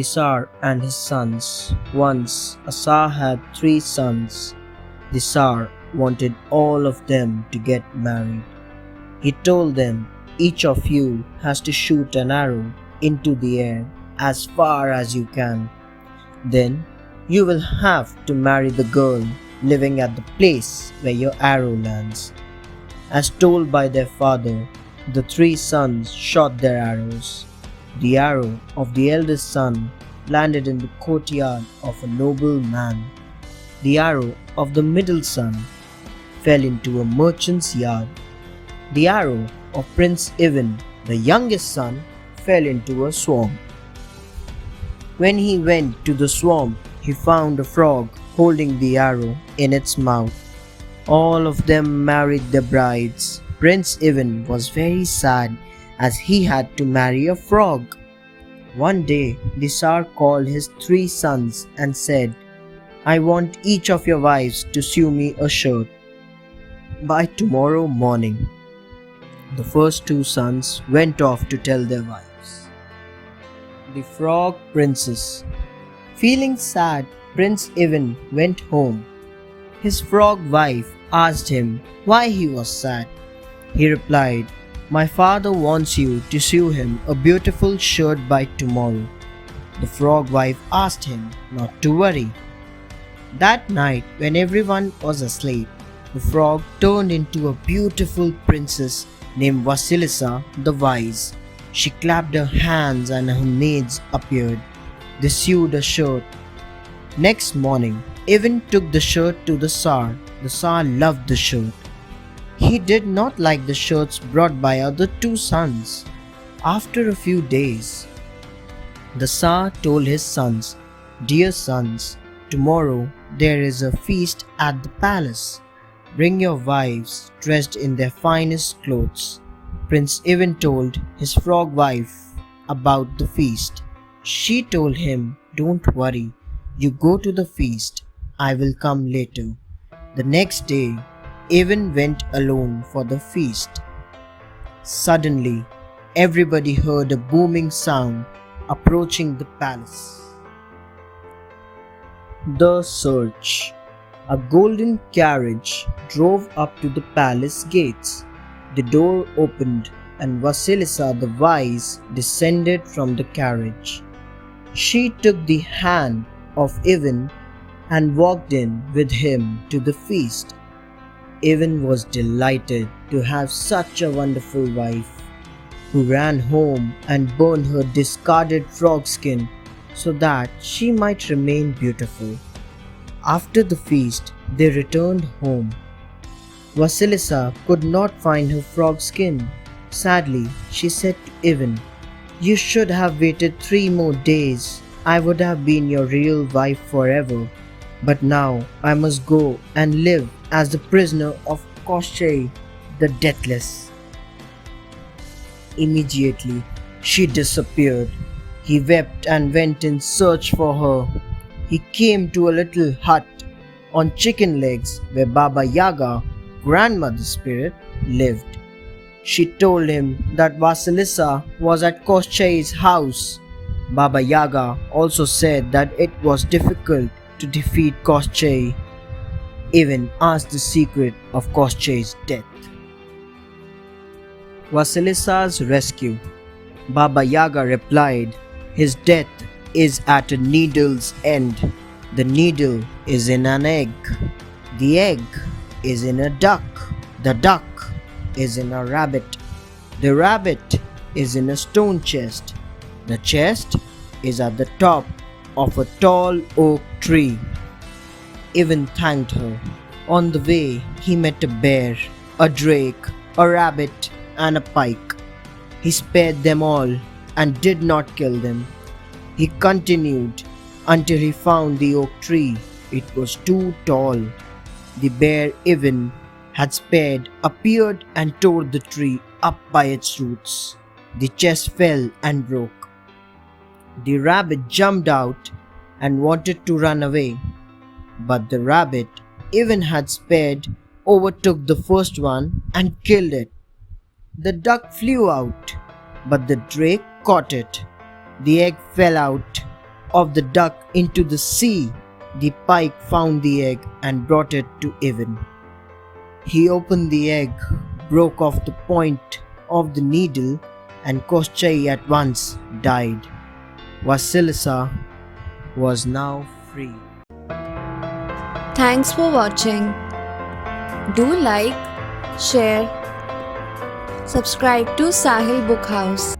The Tsar and his sons. Once a Tsar had 3 sons. The Tsar wanted all of them to get married. He told them, each of you has to shoot an arrow into the air as far as you can. Then you will have to marry the girl living at the place where your arrow lands. As told by their father, the 3 sons shot their arrows. The arrow of the eldest son landed in the courtyard of a noble man. The arrow of the middle son fell into a merchant's yard. The arrow of Prince Ivan, the youngest son, fell into a swamp. When he went to the swamp, he found a frog holding the arrow in its mouth. All of them married their brides. Prince Ivan was very sad as he had to marry a frog. One day, the Tsar called his 3 sons and said, I want each of your wives to sew me a shirt by tomorrow morning. The first 2 sons went off to tell their wives. The Frog Princess. Feeling sad, Prince Ivan went home. His frog wife asked him why he was sad. He replied, My father wants you to sew him a beautiful shirt by tomorrow. The frog wife asked him not to worry. That night, when everyone was asleep, the frog turned into a beautiful princess named Vasilisa the Wise. She clapped her hands and her maids appeared. They sewed a shirt. Next morning, Ivan took the shirt to the Tsar. The Tsar loved the shirt. He did not like the shirts brought by other 2 sons. After a few days, the Tsar told his sons, Dear sons, tomorrow there is a feast at the palace. Bring your wives dressed in their finest clothes. Prince Ivan told his frog wife about the feast. She told him, Don't worry, you go to the feast. I will come later. The next day, Ivan went alone for the feast. Suddenly, everybody heard a booming sound approaching the palace. The Search. A golden carriage drove up to the palace gates. The door opened and Vasilisa the Wise descended from the carriage. She took the hand of Ivan and walked in with him to the feast. Ivan was delighted to have such a wonderful wife, who ran home and burned her discarded frog skin so that she might remain beautiful. After the feast, they returned home. Vasilisa could not find her frog skin. Sadly, she said to Ivan, You should have waited 3 more days. I would have been your real wife forever. But now I must go and live as the prisoner of Koschei the Deathless. Immediately, she disappeared. He wept and went in search for her. He came to a little hut on chicken legs where Baba Yaga, grandmother spirit, lived. She told him that Vasilisa was at Koschei's house. Baba Yaga also said that it was difficult to defeat Koschei. Ivan asked the secret of Koschei's death. Vasilisa's rescue. Baba Yaga replied, His death is at a needle's end. The needle is in an egg. The egg is in a duck. The duck is in a rabbit. The rabbit is in a stone chest. The chest is at the top of a tall oak tree. Ivan thanked her. On the way, he met a bear, a drake, a rabbit, and a pike. He spared them all and did not kill them. He continued until he found the oak tree. It was too tall. The bear Ivan had spared appeared and tore the tree up by its roots. The chest fell and broke. The rabbit jumped out and wanted to run away, but the rabbit Ivan had spared overtook the first one and killed it. The duck flew out, but the drake caught it. The egg fell out of the duck into the sea, the pike found the egg and brought it to Ivan. He opened the egg, broke off the point of the needle, and Koschei at once died. Vasilisa was now free. Thanks for watching. Do like, share, subscribe to Sahil Book House.